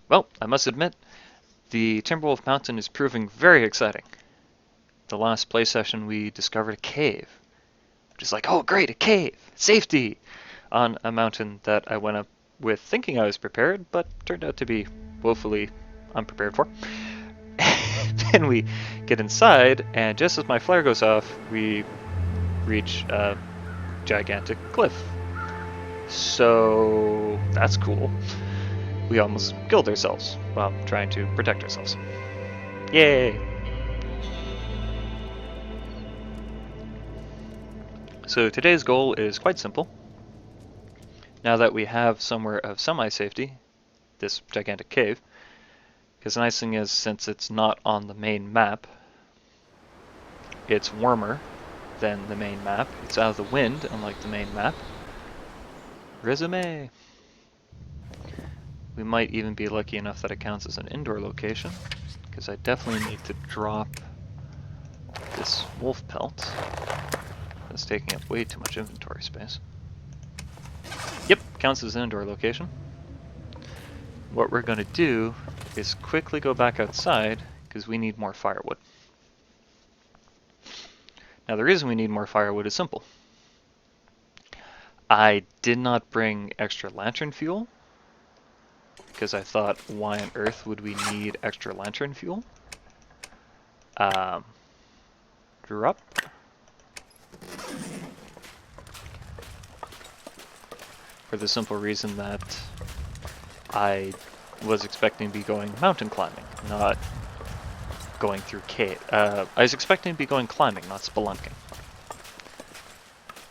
Well, I must admit, the Timberwolf Mountain is proving very exciting. The last play session we discovered a cave, which is like, oh great, a cave! Safety! On a mountain that I went up with thinking I was prepared, but turned out to be woefully unprepared for. Then we get inside, and just as my flare goes off, we reach a gigantic cliff. So that's cool. We almost killed ourselves while trying to protect ourselves. Yay! So today's goal is quite simple. Now that we have somewhere of semi-safety, this gigantic cave, because the nice thing is, since it's not on the main map, it's warmer than the main map. It's out of the wind, unlike the main map. Resume! We might even be lucky enough that it counts as an indoor location, because I definitely need to drop this wolf pelt. That's taking up way too much inventory space. Yep, counts as an indoor location. What we're going to do is quickly go back outside, because we need more firewood. Now the reason we need more firewood is simple. I did not bring extra lantern fuel, because I thought, why on earth would we need extra lantern fuel? Drop. For the simple reason that I was expecting to be going mountain climbing, not going through cave. I was expecting to be going climbing, not spelunking.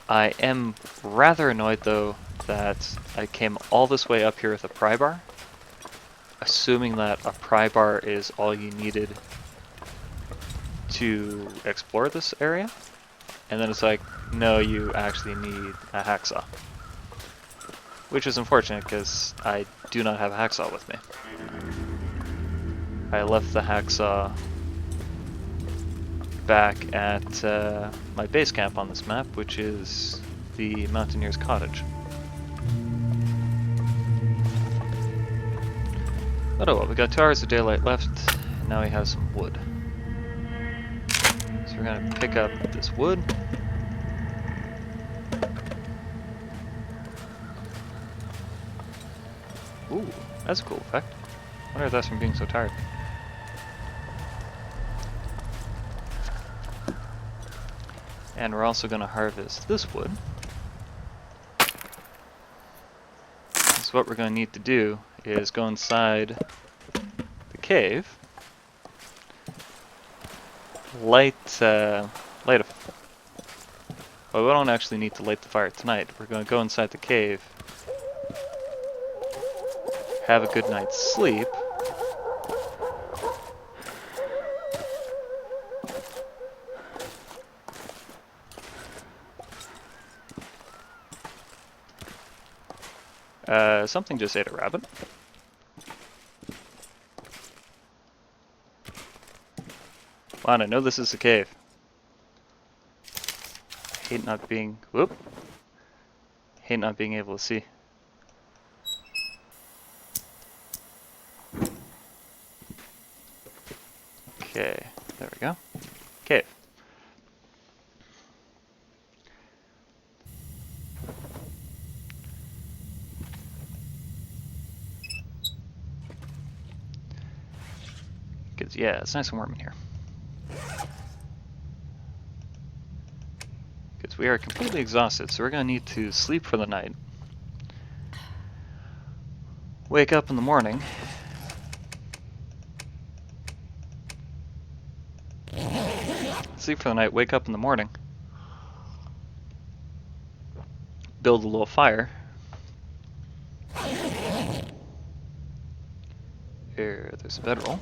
I am rather annoyed though that I came all this way up here with a pry bar, assuming that a pry bar is all you needed to explore this area, and then it's like, no, you actually need a hacksaw. Which is unfortunate because I do not have a hacksaw with me. I left the hacksaw back at my base camp on this map, which is the Mountaineer's Cottage. But oh well, we got 2 hours of daylight left, and now we have some wood. So we're gonna pick up this wood. Ooh, that's a cool effect. I wonder if that's from being so tired. And we're also going to harvest this wood. So what we're going to need to do is go inside the cave, light a... Well, we don't actually need to light the fire tonight. We're going to go inside the cave, have a good night's sleep, something just ate a rabbit. Wow, I know this is a cave. I hate not being... Whoop! Hate not being able to see. Okay, there we go. Cave. Because, yeah, it's nice and warm in here. Because we are completely exhausted, so we're going to need to sleep for the night. Wake up in the morning. Sleep for the night, wake up in the morning. Build a little fire. Here, there's a bedroll.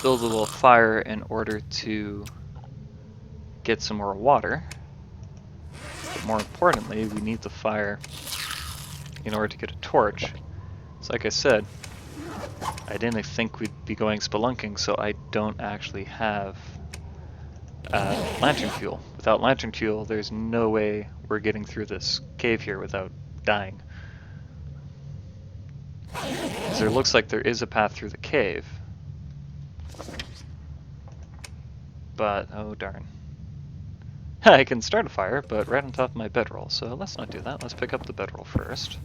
Build a little fire in order to get some more water. But more importantly, we need the fire in order to get a torch. So like I said, I didn't think we'd be going spelunking, so I don't actually have lantern fuel. Without lantern fuel, there's no way we're getting through this cave here without dying. Because there looks like there is a path through the cave. But, oh darn. I can start a fire, but right on top of my bedroll, so let's not do that. Let's pick up the bedroll first.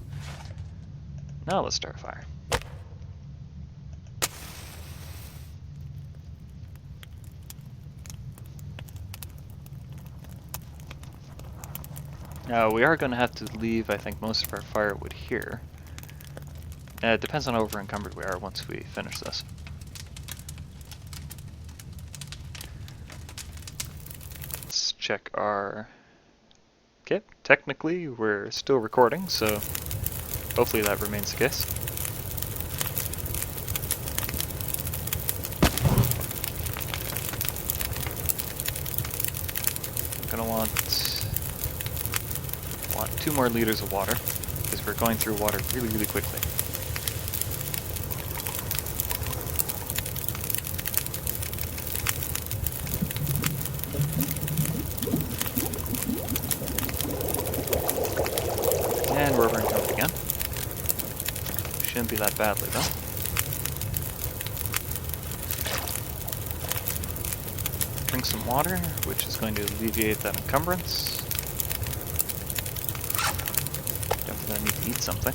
Now let's start a fire. Now, we are going to have to leave, I think, most of our firewood here. It depends on how over-encumbered we are once we finish this. Let's check our... Okay, technically we're still recording, so hopefully that remains the case. I'm gonna want 2 more liters of water, because we're going through water really, really quickly. And we're over-encumbered again. Shouldn't be that badly, though. Drink some water, which is going to alleviate that encumbrance. Definitely need to eat something.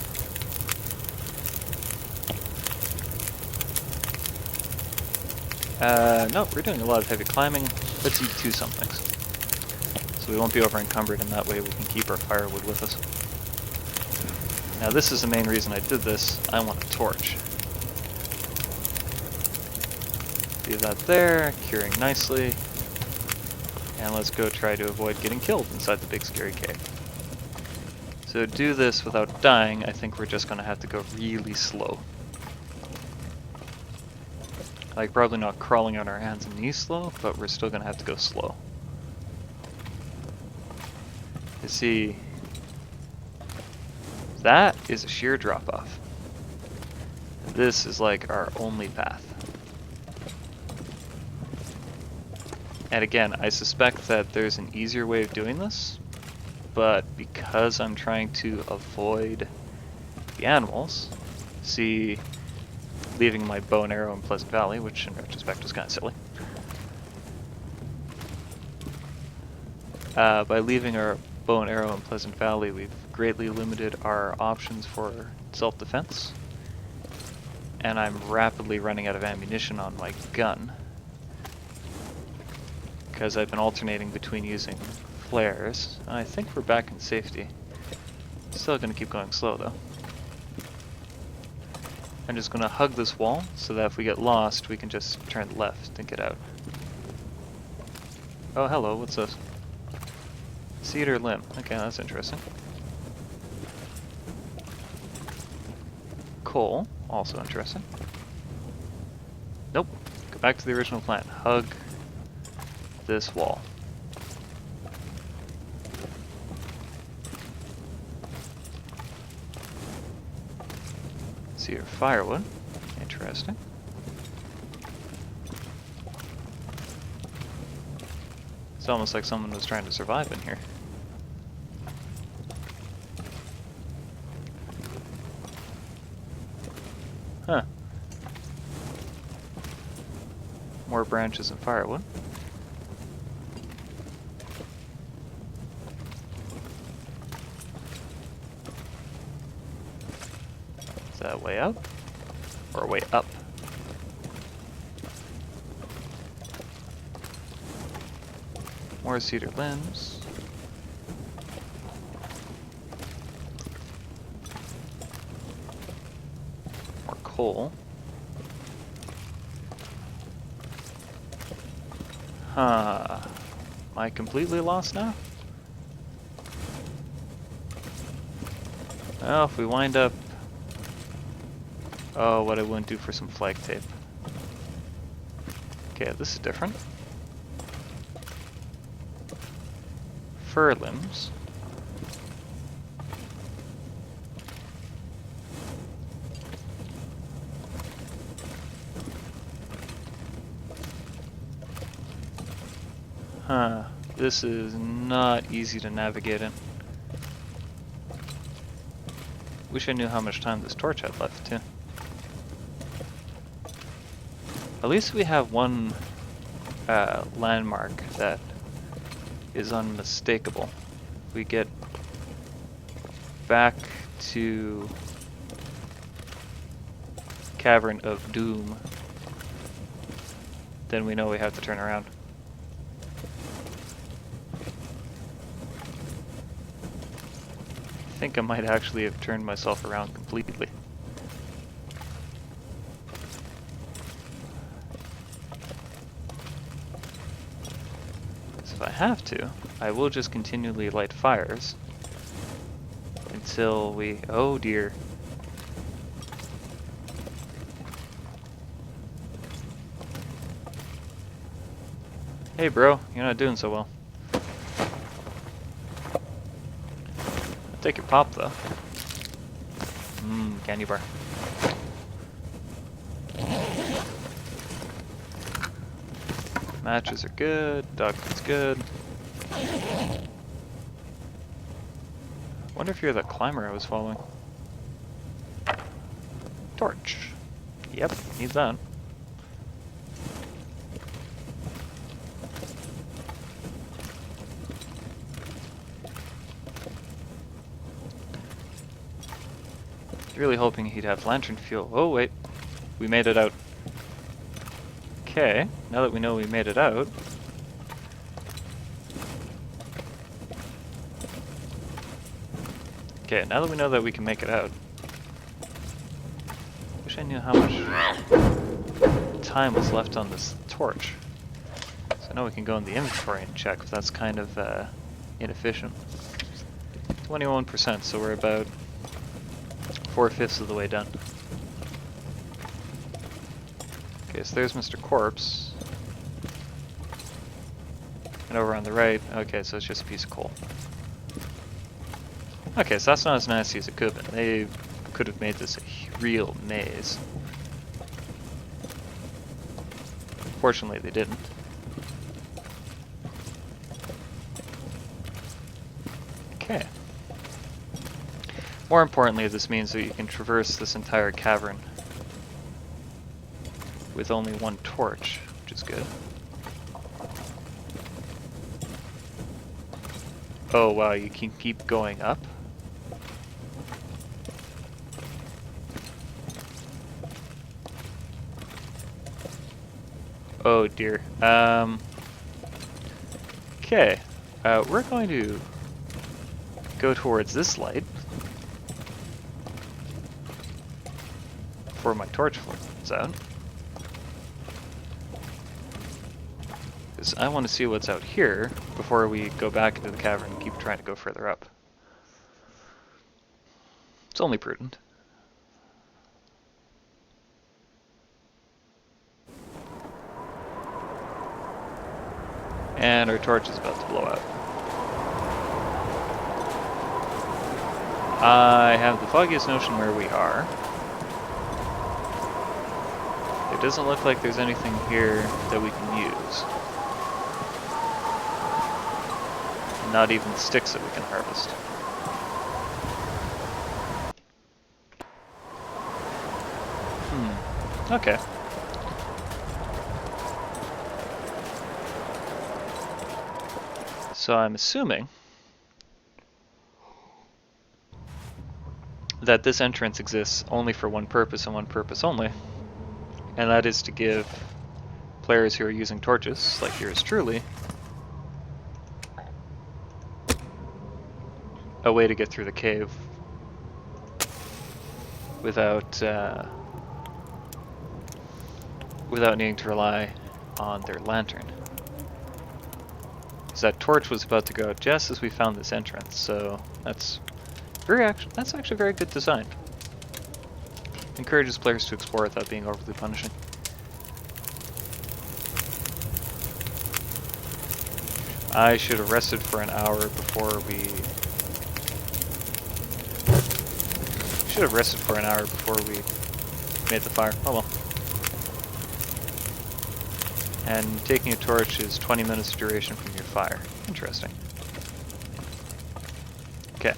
No, we're doing a lot of heavy climbing. Let's eat 2 somethings. So we won't be over-encumbered, and that way we can keep our firewood with us. Now this is the main reason I did this. I want a torch. Leave that there, curing nicely. And let's go try to avoid getting killed inside the big scary cave. So to do this without dying, I think we're just going to have to go really slow. Like, probably not crawling on our hands and knees slow, but we're still going to have to go slow. You see, that is a sheer drop-off. This is like our only path. And again, I suspect that there's an easier way of doing this, but because I'm trying to avoid the animals, see, leaving my bow and arrow in Pleasant Valley, which in retrospect was kind of silly. By leaving our bow and arrow in Pleasant Valley, we've greatly limited our options for self-defense, and I'm rapidly running out of ammunition on my gun, because I've been alternating between using flares. I think we're back in safety. Still gonna keep going slow though. I'm just gonna hug this wall so that if we get lost, we can just turn left and get out. Oh, hello, what's this? Cedar limb. Okay, that's interesting. Coal, also interesting. Nope, go back to the original plan. Hug this wall. Cedar firewood. Interesting. It's almost like someone was trying to survive in here. Huh. More branches and firewood. Is that way out? Or way up? More cedar limbs. More coal. Huh. Am I completely lost now? Well, if we wind up... Oh, what I wouldn't do for some flag tape. Okay, this is different. Fir limbs. Huh, this is not easy to navigate in. Wish I knew how much time this torch had left too. At least we have one landmark that is unmistakable. We get back to Cavern of Doom, then we know we have to turn around. I think I might actually have turned myself around completely. So if I have to, I will just continually light fires until we... oh dear. Hey bro, you're not doing so well. I'll take your pop though. Candy bar. Matches are good, dog food's good. Wonder if you're the climber I was following. Torch. Yep, need that. Really hoping he'd have lantern fuel. Oh wait, we made it out. Okay, now that we know we made it out, okay, now that we know that we can make it out, wish I knew how much time was left on this torch. So I know we can go in the inventory and check, but that's kind of inefficient. 21%, so we're about 4/5 of the way done. Okay, so there's Mr. Corpse. And over on the right, okay, so it's just a piece of coal. Okay, so that's not as nasty as it could have been. They could have made this a real maze. Fortunately, they didn't. Okay. More importantly, this means that you can traverse this entire cavern with only one torch, which is good. Oh wow, you can keep going up? Oh dear. Okay. We're going to go towards this light before my torch runs out. Because I want to see what's out here before we go back into the cavern and keep trying to go further up. It's only prudent. And our torch is about to blow out. I have the foggiest notion where we are. It doesn't look like there's anything here that we can use. Not even the sticks that we can harvest. Okay. So I'm assuming that this entrance exists only for one purpose and one purpose only, and that is to give players who are using torches, like yours truly, a way to get through the cave without without needing to rely on their lantern. Because that torch was about to go out just as we found this entrance, so that's actually very good design. Encourages players to explore without being overly punishing. I should have rested for an hour before we... Should have rested for an hour before we made the fire. Oh well. And taking a torch is 20 minutes duration from your fire. Interesting. Okay.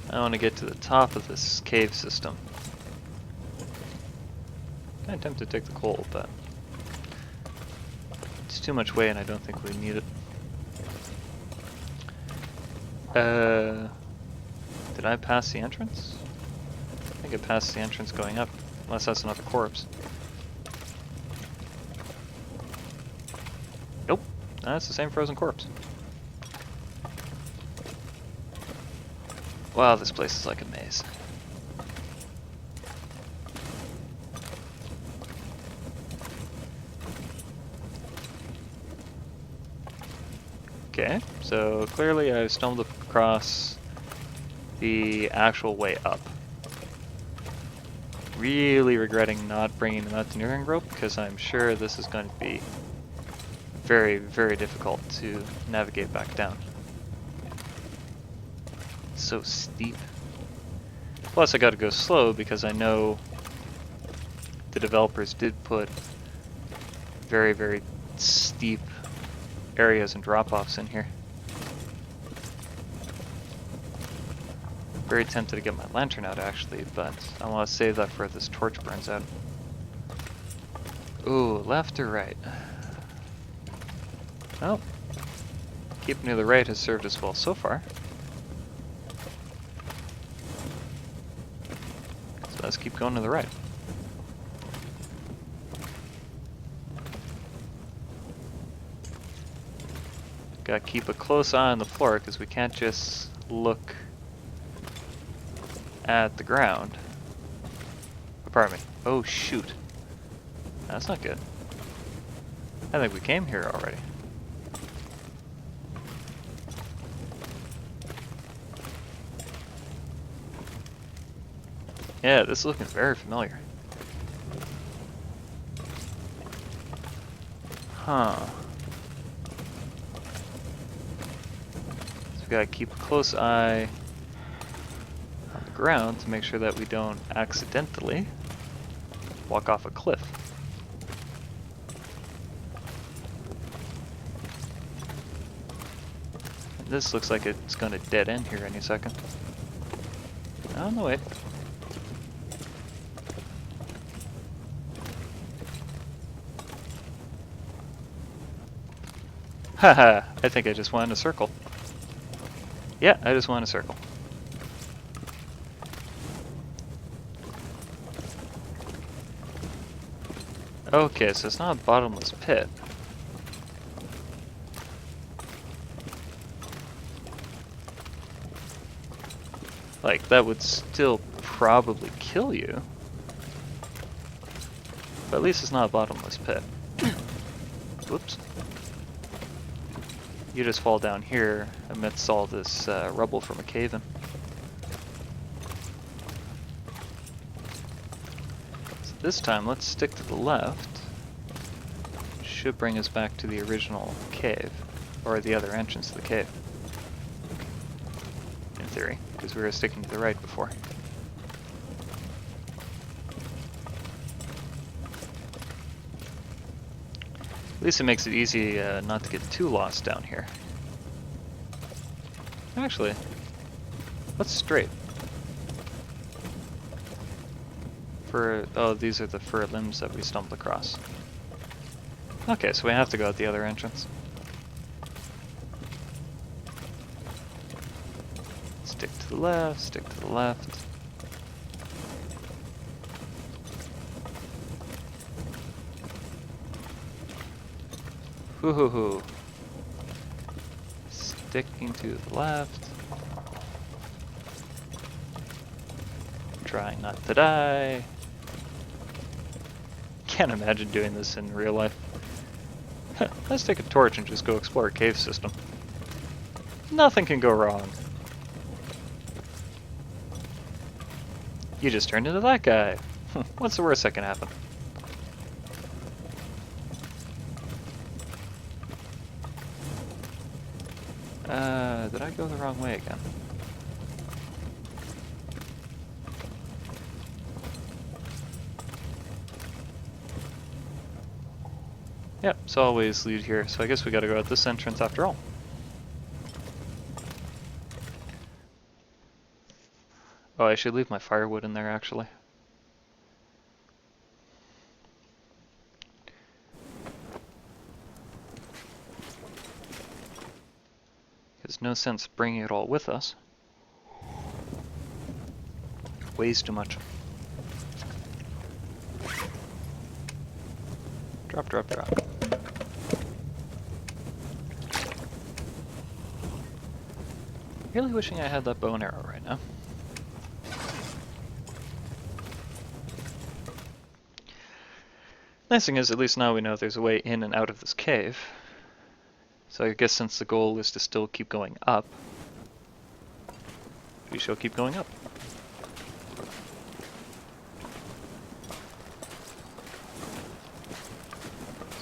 I want to get to the top of this cave system. Kind of tempted to take the coal, but it's too much weight and I don't think we need it. Did I pass the entrance? I think I passed the entrance going up, unless that's another corpse. Nope, that's the same frozen corpse. Wow, this place is like a maze. Okay, so clearly I've stumbled across the actual way up. Really regretting not bringing the mountaineering rope, because I'm sure this is going to be very, very difficult to navigate back down. It's so steep. Plus I gotta go slow because I know the developers did put very, very steep areas and drop-offs in here. Very tempted to get my lantern out actually, but I want to save that for this torch burns out. Ooh, left or right? Well, keeping to the right has served us well so far. So let's keep going to the right. Gotta keep a close eye on the floor because we can't just look at the ground. Oh, pardon me. Oh shoot. That's not good. I think we came here already. Yeah, this is looking very familiar. Huh. So we gotta keep a close eye on the ground to make sure that we don't accidentally walk off a cliff. And this looks like it's gonna dead end here any second. Oh, no, wait. Haha, I think I just went in a circle. Yeah, I just went in a circle. Okay, so it's not a bottomless pit. Like, that would still probably kill you. But at least it's not a bottomless pit. Whoops. You just fall down here amidst all this rubble from a cave-in. So this time, let's stick to the left. Should bring us back to the original cave, or the other entrance to the cave. In theory, because we were sticking to the right before. At least it makes it easy not to get too lost down here. Actually, what's straight? Oh, these are the fur limbs that we stumbled across. Okay, so we have to go out the other entrance. Stick to the left, stick to the left. Hoo-hoo-hoo. Sticking to the left. Trying not to die. Can't imagine doing this in real life. Let's take a torch and just go explore a cave system. Nothing can go wrong. You just turned into that guy. What's the worst that can happen? Did I go the wrong way again? Yep, so always lead here, so I guess we gotta go at this entrance after all. Oh, I should leave my firewood in there actually. makes no sense bringing it all with us. Weighs too much. Drop, drop, drop. Really wishing I had that bow and arrow right now. Nice thing is, at least now we know there's a way in and out of this cave. So I guess since the goal is to still keep going up, we shall keep going up.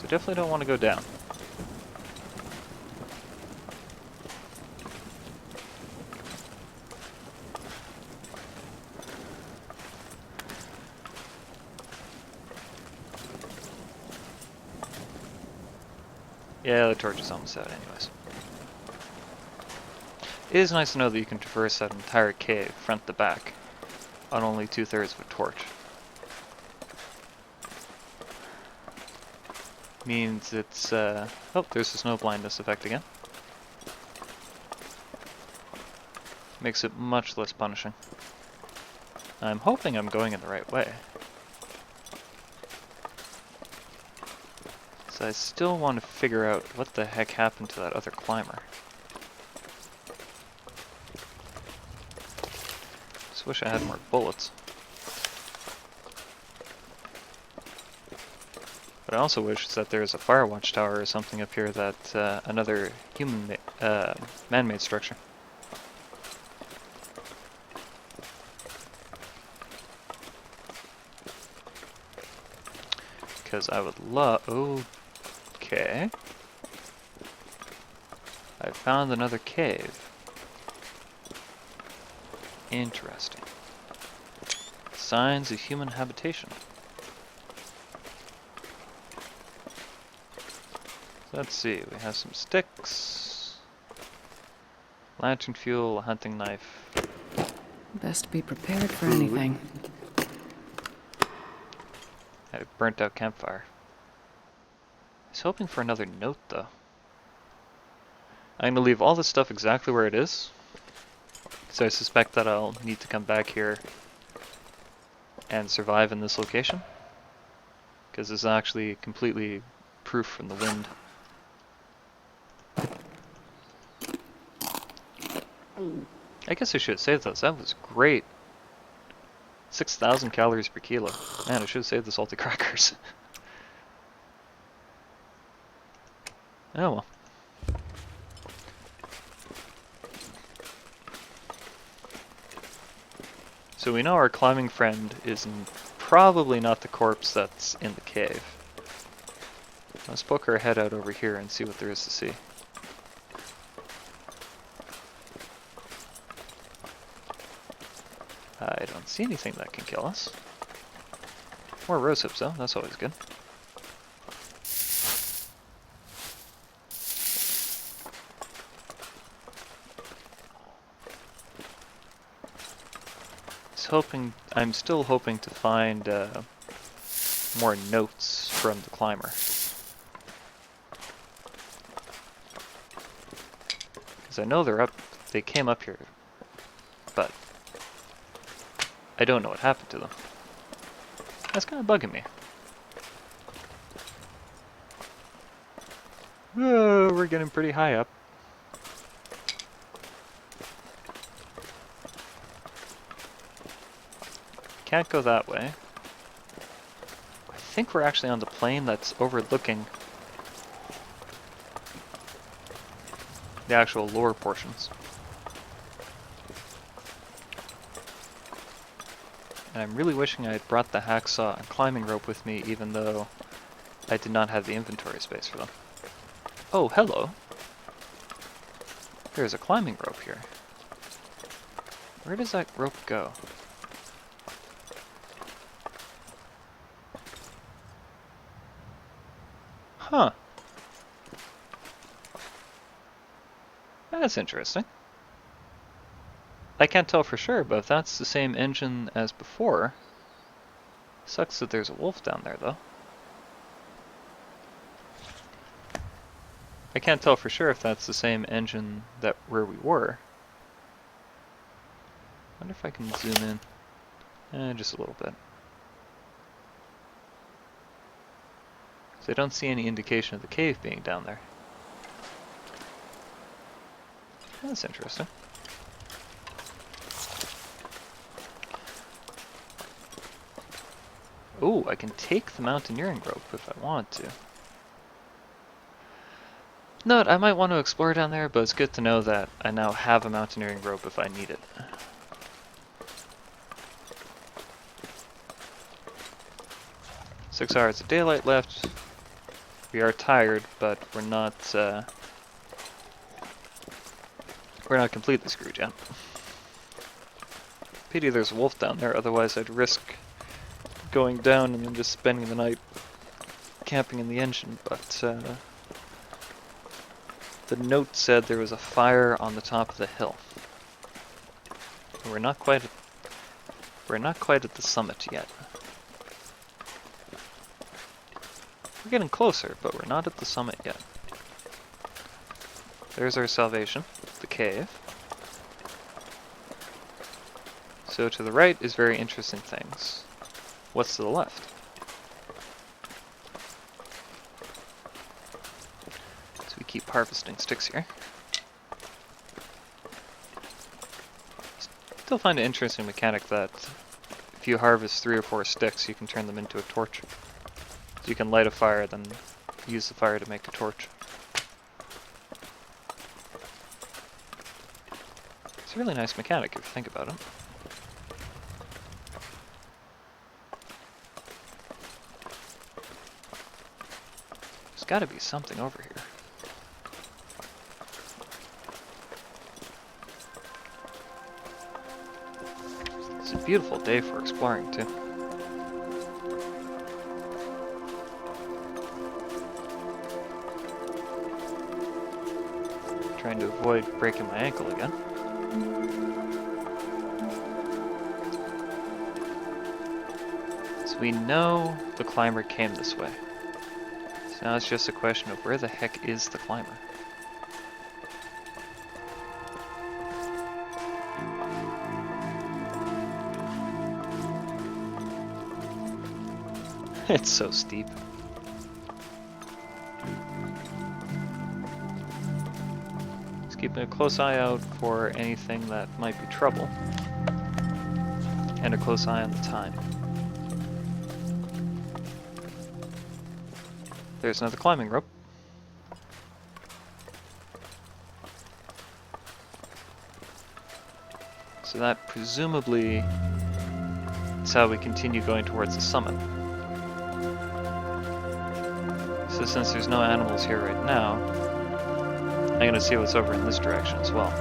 So definitely don't want to go down. Yeah, the torch is almost out anyways. It is nice to know that you can traverse that entire cave, front to back, on only 2/3 of a torch. Means it's, oh, there's the snow blindness effect again. Makes it much less punishing. I'm hoping I'm going in the right way. So I still want to figure out what the heck happened to that other climber. Just wish I had more bullets. But I also wish that there's a fire watchtower or something up here that another human man-made structure. Because I would love... Okay. I found another cave. Interesting. Signs of human habitation. Let's see, we have some sticks, lantern fuel, a hunting knife. Best be prepared for anything. A burnt out campfire. I was hoping for another note though. I'm gonna leave all this stuff exactly where it is, so I suspect that I'll need to come back here and survive in this location, because it's actually completely proof from the wind. I guess I should save those. That was great. 6,000 calories per kilo. Man, I should have saved the salty crackers. Oh well. So we know our climbing friend is probably not the corpse that's in the cave. Let's poke our head out over here and see what there is to see. I don't see anything that can kill us. More rose hips though, that's always good. I'm still hoping to find more notes from the climber. Because I know they came up here, but I don't know what happened to them. That's kind of bugging me. Oh, we're getting pretty high up. Can't go that way. I think we're actually on the plain that's overlooking the actual lower portions. And I'm really wishing I had brought the hacksaw and climbing rope with me, even though I did not have the inventory space for them. Oh, hello. There's a climbing rope here. Where does that rope go? Huh. That's interesting. I can't tell for sure, but if that's the same engine as before, sucks that there's a wolf down there, though. I can't tell for sure if that's the same engine that where we were. I wonder if I can zoom in. Just a little bit. So I don't see any indication of the cave being down there. That's interesting. Oh, I can take the mountaineering rope if I want to. No, I might want to explore down there, but it's good to know that I now have a mountaineering rope if I need it. 6 hours of daylight left. We are tired, but we're not completely screwed yet. Pity there's a wolf down there, otherwise I'd risk going down and then just spending the night camping in the engine, but the note said there was a fire on the top of the hill. We're not quite at the summit yet. We're getting closer, but we're not at the summit yet. There's our salvation, the cave. So to the right is very interesting things. What's to the left? So we keep harvesting sticks here. Still find an interesting mechanic that if you harvest 3 or 4 sticks, you can turn them into a torch. So you can light a fire, then use the fire to make a torch. It's a really nice mechanic if you think about it. There's gotta be something over here. It's a beautiful day for exploring too. Trying to avoid breaking my ankle again. So we know the climber came this way. So now it's just a question of where the heck is the climber? It's so steep. Keeping a close eye out for anything that might be trouble, and a close eye on the time. There's another climbing rope. So that presumably is how we continue going towards the summit. So since there's no animals here right now, I'm gonna see what's over in this direction as well.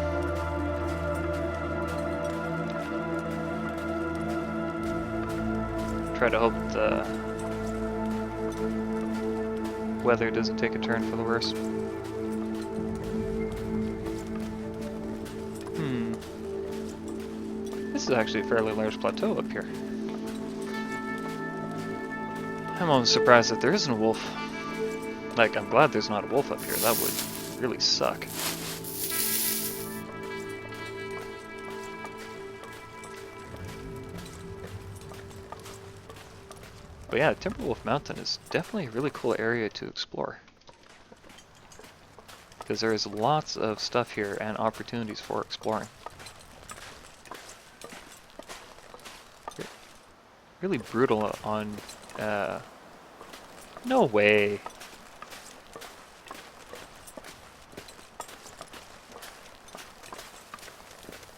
Try to hope the weather doesn't take a turn for the worse. This is actually a fairly large plateau up here. I'm almost surprised that there isn't a wolf. Like, I'm glad there's not a wolf up here. That would really suck. But yeah, Timberwolf Mountain is definitely a really cool area to explore. Because there is lots of stuff here and opportunities for exploring. Really brutal on... no way!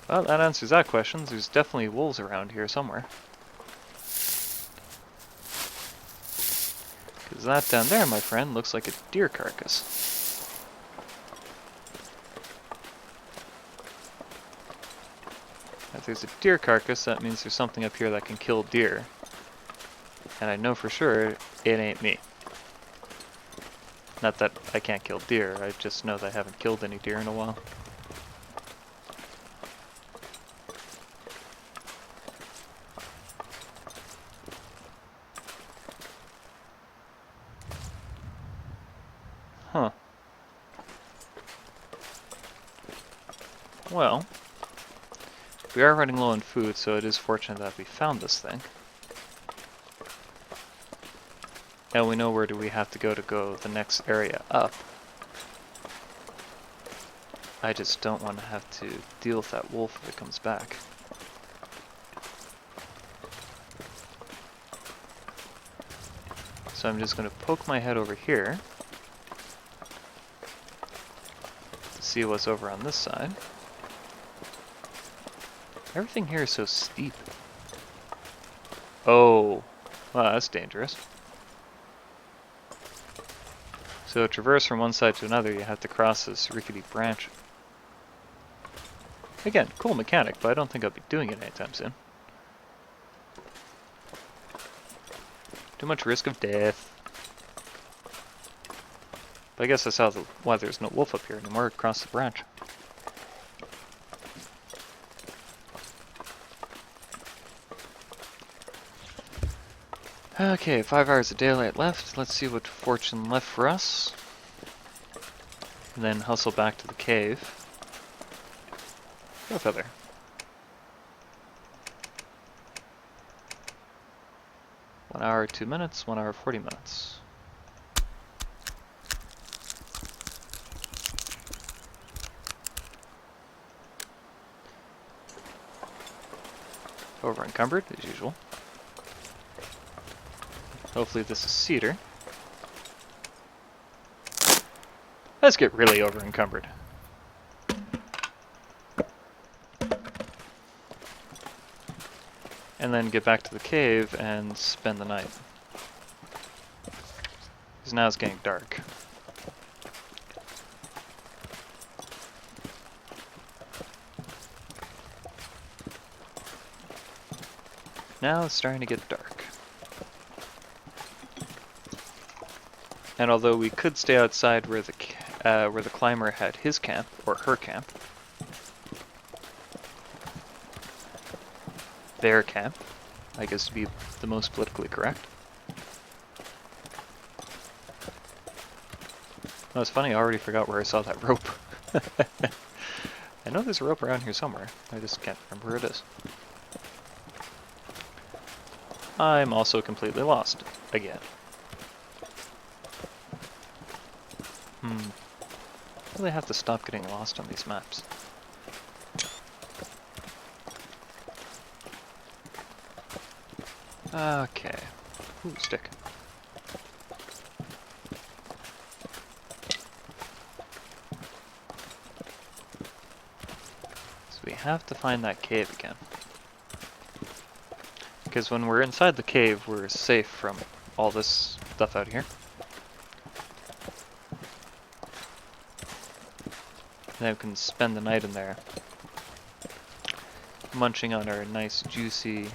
Well, that answers that question. There's definitely wolves around here somewhere. Because that down there, my friend, looks like a deer carcass. If there's a deer carcass, that means there's something up here that can kill deer. And I know for sure it ain't me. Not that I can't kill deer, I just know that I haven't killed any deer in a while. Huh. Well, we are running low on food, so it is fortunate that we found this thing. Now we know where do we have to go the next area up. I just don't want to have to deal with that wolf if it comes back. So I'm just going to poke my head over here to see what's over on this side. Everything here is so steep. Oh, well, that's dangerous. So to traverse from one side to another, you have to cross this rickety branch. Again, cool mechanic, but I don't think I'll be doing it anytime soon. Too much risk of death. But I guess I saw why there's no wolf up here anymore across the branch. Okay, 5 hours of daylight left. Let's see what fortune left for us. And then hustle back to the cave. Go feather. One hour, 2 minutes, 1 hour, 40 minutes. Over encumbered, as usual. Hopefully this is cedar. Let's get really over encumbered. And then get back to the cave and spend the night. Because now it's getting dark. Now it's starting to get dark. And although we could stay outside where the climber had his camp, or her camp, their camp, I guess to be the most politically correct. Oh, it's funny, I already forgot where I saw that rope. I know there's a rope around here somewhere, I just can't remember where it is. I'm also completely lost, again. I really have to stop getting lost on these maps. Okay. Ooh, stick. So we have to find that cave again. Because when we're inside the cave, we're safe from all this stuff out here. Then we can spend the night in there, munching on our nice, juicy...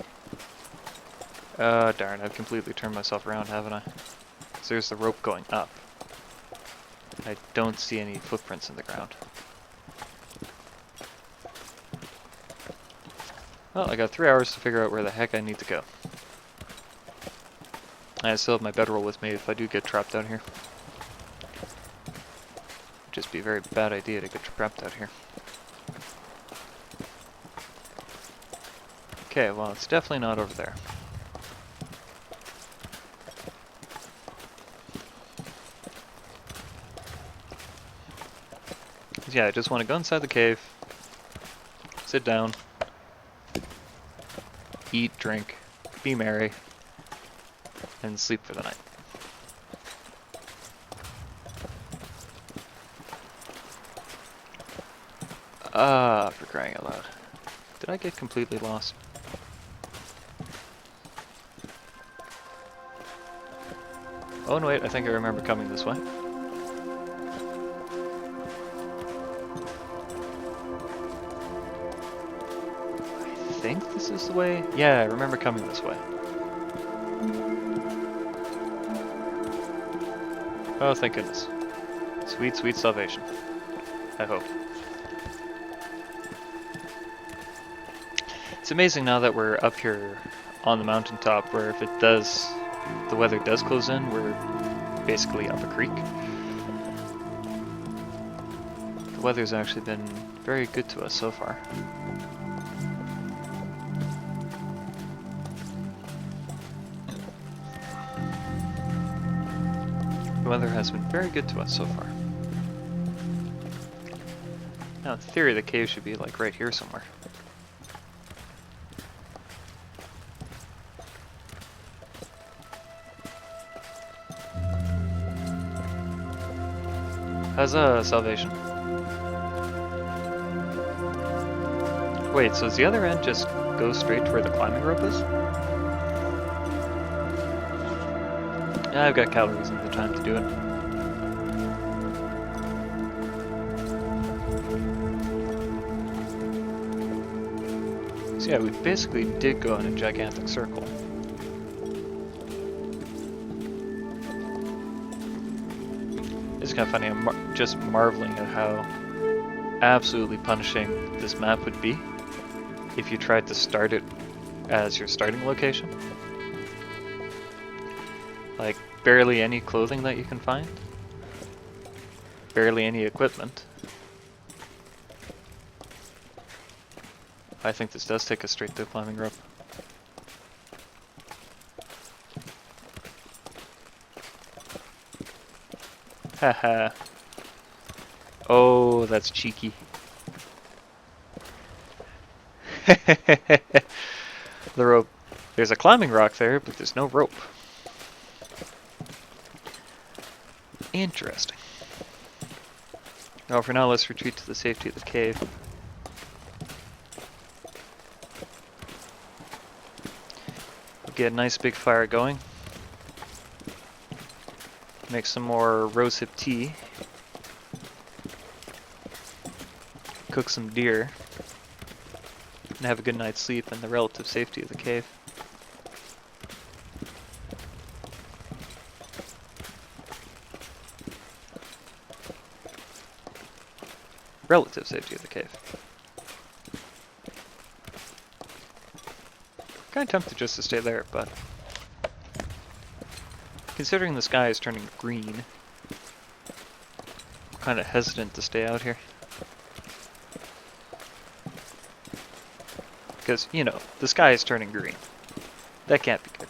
darn, I've completely turned myself around, haven't I? So there's the rope going up. I don't see any footprints in the ground. Well, I got 3 hours to figure out where the heck I need to go. I still have my bedroll with me if I do get trapped out here. Just be a very bad idea to get trapped out here. Okay, well, it's definitely not over there. Yeah, I just want to go inside the cave, sit down, eat, drink, be merry, and sleep for the night. For crying out loud. Did I get completely lost? Oh no, wait, I think I remember coming this way. I think this is the way? Yeah, I remember coming this way. Oh, thank goodness. Sweet, sweet salvation. I hope. It's amazing now that we're up here on the mountaintop where if it does, the weather does close in, we're basically up a creek. The weather's actually been very good to us so far. The weather has been very good to us so far. Now, in theory, the cave should be like right here somewhere. How's salvation? Wait, so does the other end just go straight to where the climbing rope is? Yeah, I've got calories and the time to do it. So yeah, we basically did go in a gigantic circle. It's kind of funny, I'm just marveling at how absolutely punishing this map would be if you tried to start it as your starting location. Like, barely any clothing that you can find. Barely any equipment. I think this does take us straight to the climbing rope. Haha. Oh, that's cheeky. The rope. There's a climbing rock there, but there's no rope. Interesting. Well, for now, let's retreat to the safety of the cave. We'll get a nice big fire going. Make some more rosehip tea. Cook some deer. And have a good night's sleep in the relative safety of the cave. Relative safety of the cave. Kinda tempted just to stay there, but considering the sky is turning green, I'm kinda hesitant to stay out here. Because, you know, the sky is turning green. That can't be good.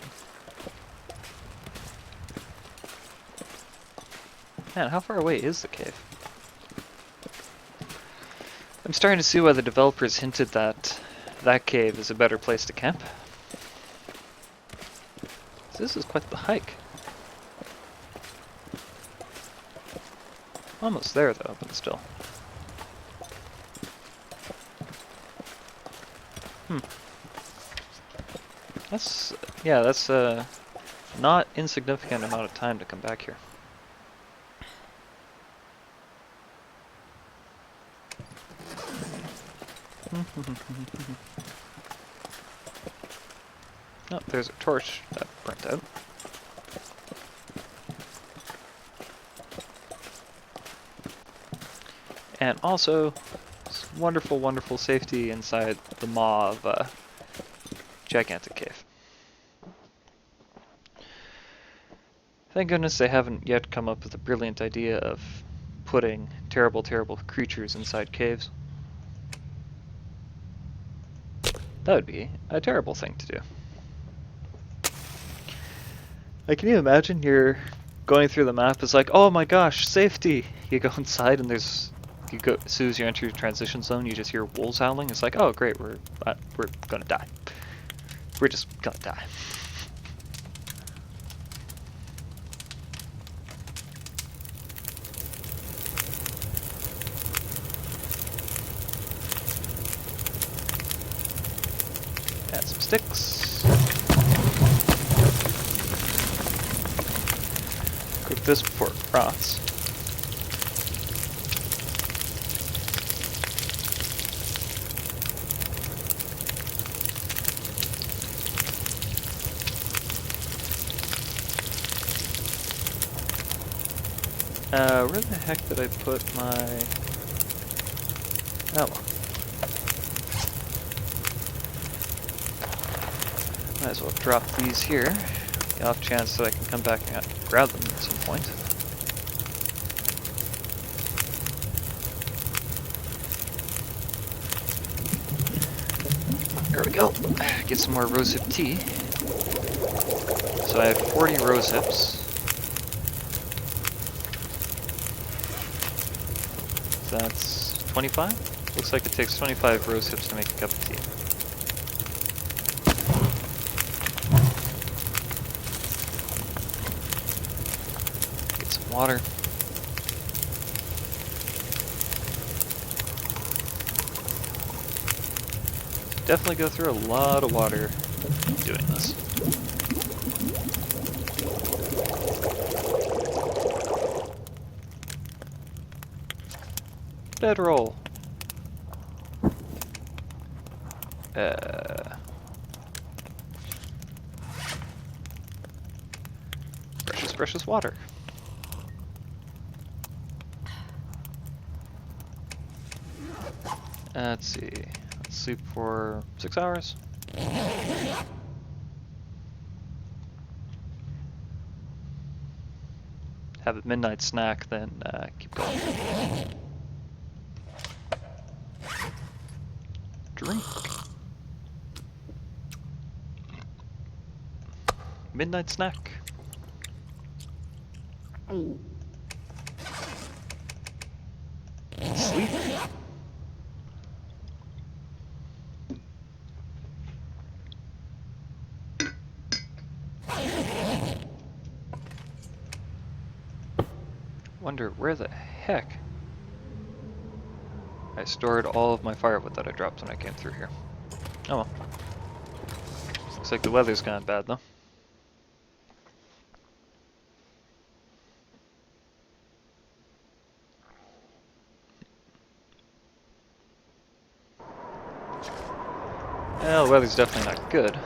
Man, how far away is the cave? I'm starting to see why the developers hinted that that cave is a better place to camp. This is quite the hike. Almost there though, but still. That's a not insignificant amount of time to come back here. Oh, there's a torch that burnt out. And also, wonderful, wonderful safety inside the maw of a gigantic cave. Thank goodness they haven't yet come up with a brilliant idea of putting terrible, terrible creatures inside caves. That would be a terrible thing to do. Like, can you imagine you're going through the map, it's like, oh my gosh, safety! You go inside and as soon as you enter your transition zone, you just hear wolves howling. It's like, oh great, we're gonna die. We're just gonna die. Add some sticks. Cook this before it rots. Where the heck did I put my... Oh well. Might as well drop these here. The off chance that I can come back and grab them at some point. go. Get some more rosehip tea. So I have 40 rosehips. So that's 25? Looks like it takes 25 rosehips to make a cup of tea. Get some water. Definitely go through a lot of water doing this. Bedroll. Precious, precious water. Let's see. Let's sleep for 6 hours. Have a midnight snack, then keep going. Drink. Midnight snack. Sleep. Wonder where the heck I stored all of my firewood that I dropped when I came through here. Oh well. Looks like the weather's gone bad though. Well, the weather's definitely not good.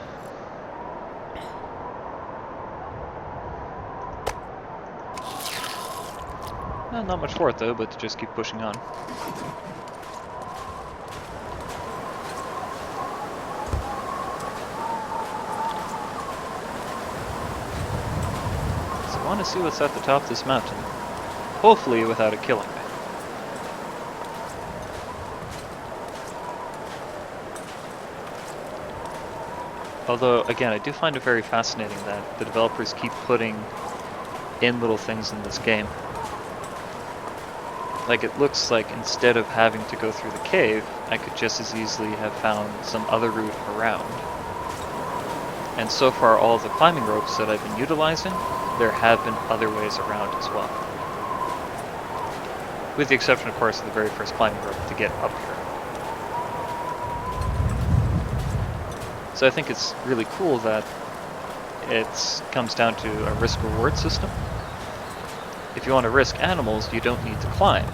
Not much for it though, but to just keep pushing on. So I want to see what's at the top of this mountain. Hopefully without it killing me. Although, again, I do find it very fascinating that the developers keep putting in little things in this game. Like, it looks like instead of having to go through the cave, I could just as easily have found some other route around. And so far, all of the climbing ropes that I've been utilizing, there have been other ways around as well. With the exception, of course, of the very first climbing rope to get up here. So I think it's really cool that it comes down to a risk-reward system. If you want to risk animals, you don't need to climb.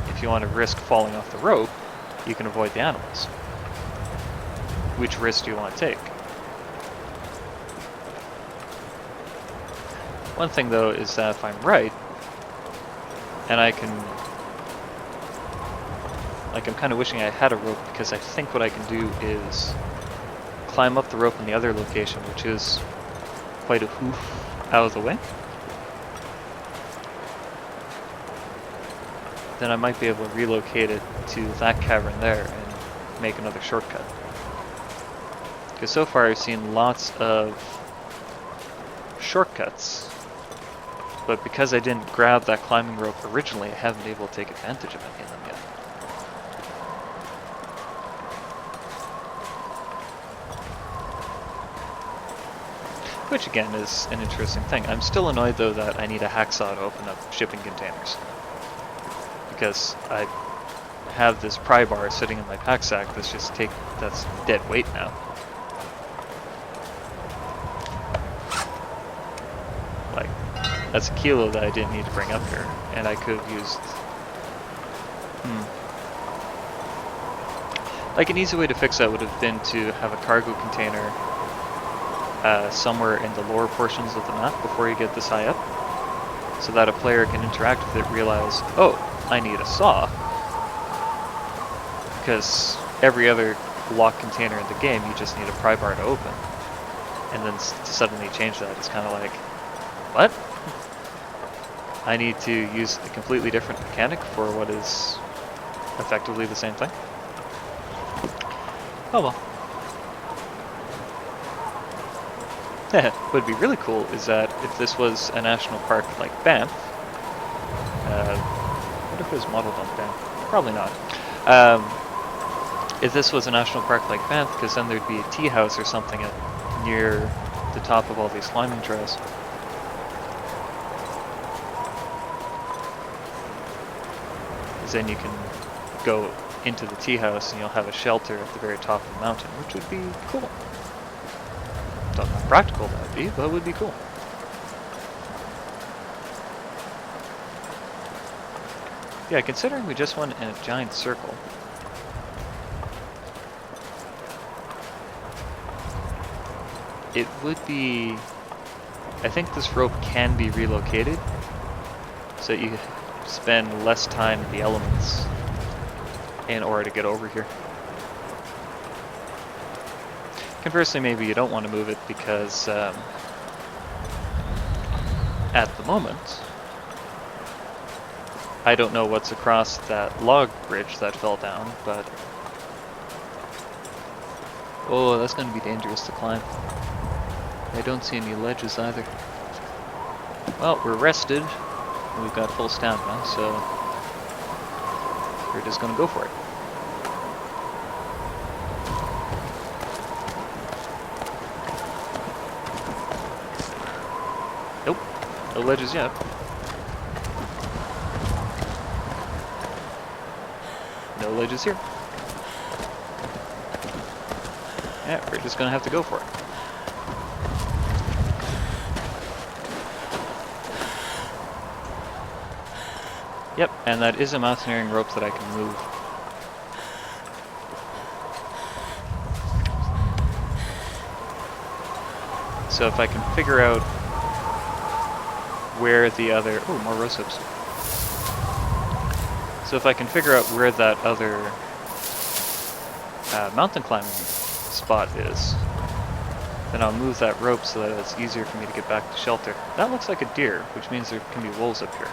If you want to risk falling off the rope, you can avoid the animals. Which risk do you want to take? One thing though is that if I'm right, and I can... Like, I'm kind of wishing I had a rope, because I think what I can do is climb up the rope in the other location, which is quite a hoof out of the way. Then I might be able to relocate it to that cavern there and make another shortcut. Because so far I've seen lots of shortcuts, but because I didn't grab that climbing rope originally, I haven't been able to take advantage of any of them yet. Which again is an interesting thing. I'm still annoyed though that I need a hacksaw to open up shipping containers. Because I have this pry bar sitting in my pack sack that's dead weight now. Like, that's a kilo that I didn't need to bring up here, and I could have used... Like, an easy way to fix that would have been to have a cargo container somewhere in the lower portions of the map before you get this high up, so that a player can interact with it, realize, oh, I need a saw, because every other lock container in the game you just need a pry bar to open, and then to suddenly change that is kind of like, what? I need to use a completely different mechanic for what is effectively the same thing? Oh well. What would be really cool is that if this was a national park like Banff, what if it was modeled on Banff? Probably not. If this was a national park like Banff, because then there'd be a tea house or something near the top of all these climbing trails. Because then you can go into the tea house and you'll have a shelter at the very top of the mountain, which would be cool. Don't know how practical that would be, but it would be cool. Yeah, considering we just went in a giant circle. It would be... I think this rope can be relocated, so that you spend less time in the elements in order to get over here. Conversely, maybe you don't want to move it because at the moment, I don't know what's across that log bridge that fell down, but... Oh, that's going to be dangerous to climb. I don't see any ledges either. Well, we're rested. We've got full stamina, so we're just going to go for it. Nope, no ledges yet. No ledges here. Yeah, we're just gonna have to go for it. Yep, and that is a mountaineering rope that I can move. So if I can figure out where the other... Oh, more rose hips. So if I can figure out where that other mountain climbing spot is, then I'll move that rope so that it's easier for me to get back to shelter. That looks like a deer, which means there can be wolves up here.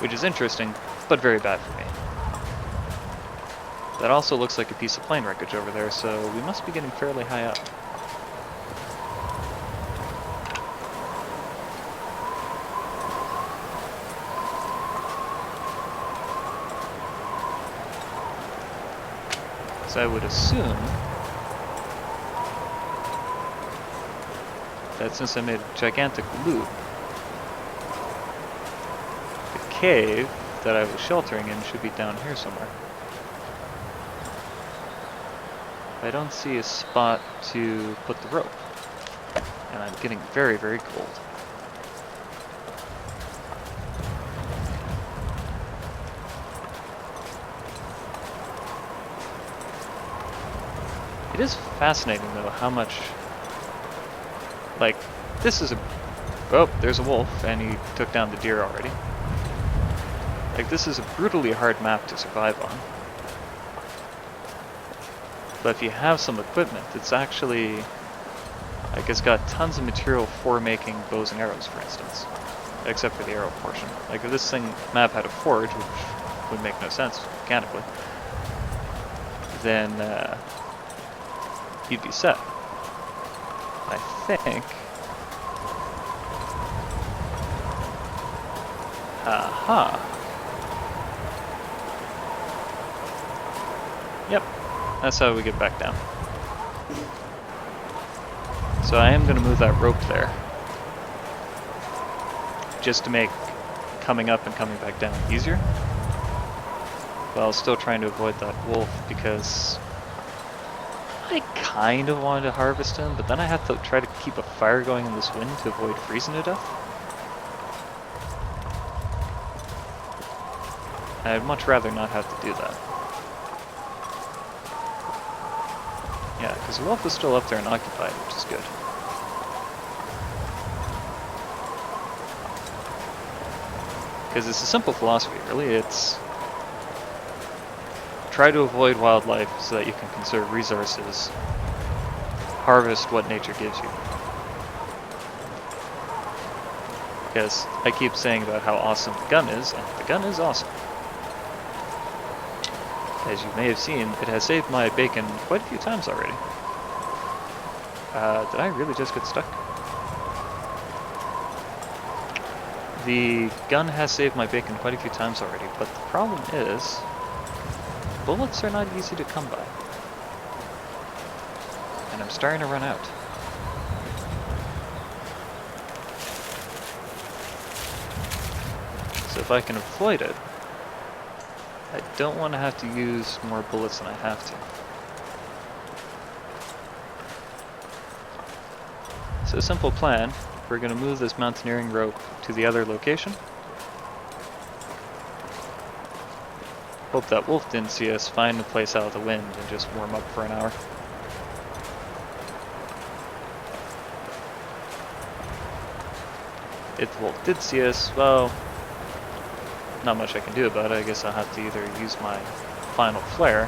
Which is interesting, but very bad for me. That also looks like a piece of plane wreckage over there, so we must be getting fairly high up. So I would assume that since I made a gigantic loop, the cave that I was sheltering in should be down here somewhere. I don't see a spot to put the rope, and I'm getting very, very cold. It is fascinating, though, how much, like, this is a, oh, there's a wolf, and he took down the deer already. Like, this is a brutally hard map to survive on. But if you have some equipment, it's actually, like, it's got tons of material for making bows and arrows, for instance. Except for the arrow portion. Like, if this map had a forge, which would make no sense mechanically, then, you'd be set. I think... Aha! Yep, that's how we get back down. So I am going to move that rope there, just to make coming up and coming back down easier, while still trying to avoid that wolf, because I kind of wanted to harvest him, but then I have to try to keep a fire going in this wind to avoid freezing to death. I'd much rather not have to do that. Yeah, because the wolf is still up there and occupied, which is good. Because it's a simple philosophy, really. It's try to avoid wildlife so that you can conserve resources. Harvest what nature gives you. Because I keep saying about how awesome the gun is, and the gun is awesome. As you may have seen, it has saved my bacon quite a few times already. Did I really just get stuck? The gun has saved my bacon quite a few times already, but the problem is bullets are not easy to come by. And I'm starting to run out. So if I can avoid it, I don't want to have to use more bullets than I have to. So simple plan, we're going to move this mountaineering rope to the other location. Hope that wolf didn't see us, find a place out of the wind and just warm up for an hour. If the wolf did see us, well, not much I can do about it. I guess I'll have to either use my final flare.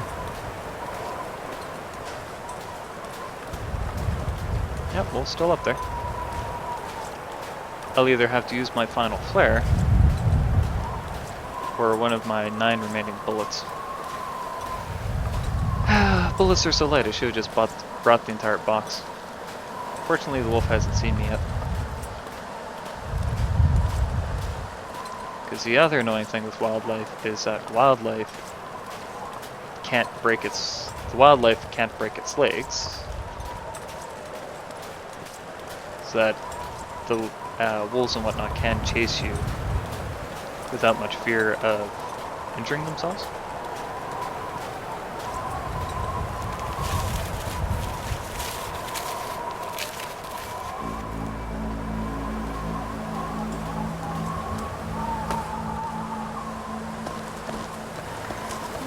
Yep, wolf's still up there. I'll either have to use my final flare or one of my 9 remaining bullets. Bullets are so light, I should have just brought the entire box. Fortunately, the wolf hasn't seen me yet. Because the other annoying thing with wildlife is that the wildlife can't break its legs, so that the wolves and whatnot can chase you without much fear of injuring themselves.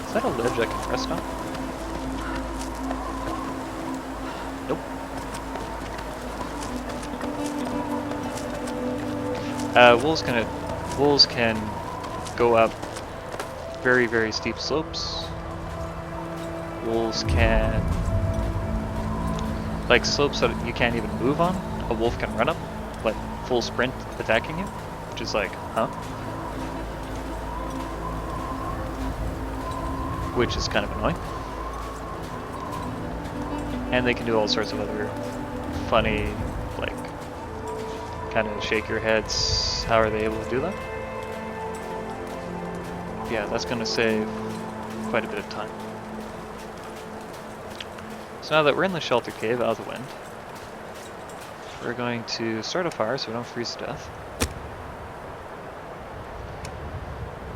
Is that a ledge I can rest on? Nope. Wolves can go up very, very steep slopes. Wolves can, like slopes that you can't even move on, a wolf can run up, like full sprint attacking you, which is like, huh? Which is kind of annoying. And they can do all sorts of other funny, like, kind of shake your heads. How are they able to do that? Yeah, that's going to save quite a bit of time. So now that we're in the shelter cave out of the wind, we're going to start a fire so we don't freeze to death.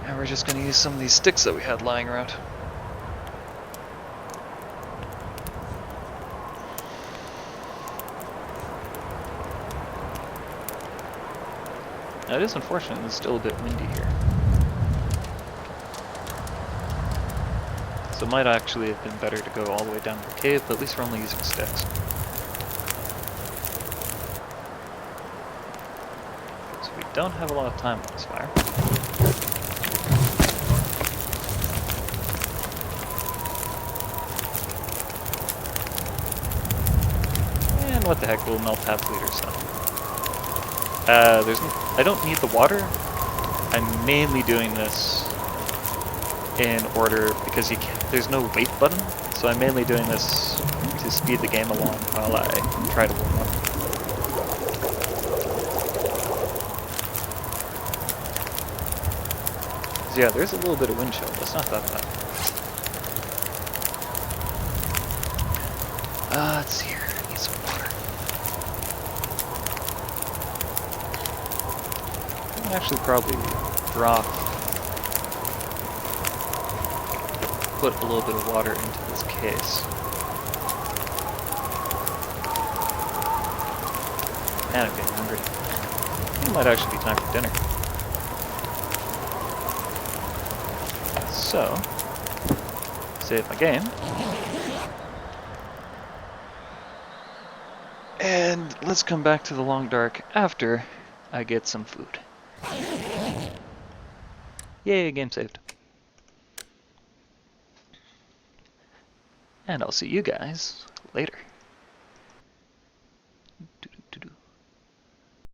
And we're just going to use some of these sticks that we had lying around. Now it is unfortunate it's still a bit windy here. So it might actually have been better to go all the way down to the cave, but at least we're only using sticks. So we don't have a lot of time on this fire. And what the heck, we'll melt half a liter, so. I don't need the water. I'm mainly doing this in order because there's no wait button, so I'm mainly doing this to speed the game along while I try to warm up. So yeah, there's a little bit of wind chill, but it's not that bad. Let's see here. I need some water. I can actually probably put a little bit of water into this case. And I'm getting hungry. It might actually be time for dinner. So, save my game. And let's come back to the long dark after I get some food. Yay, game saved. And I'll see you guys later.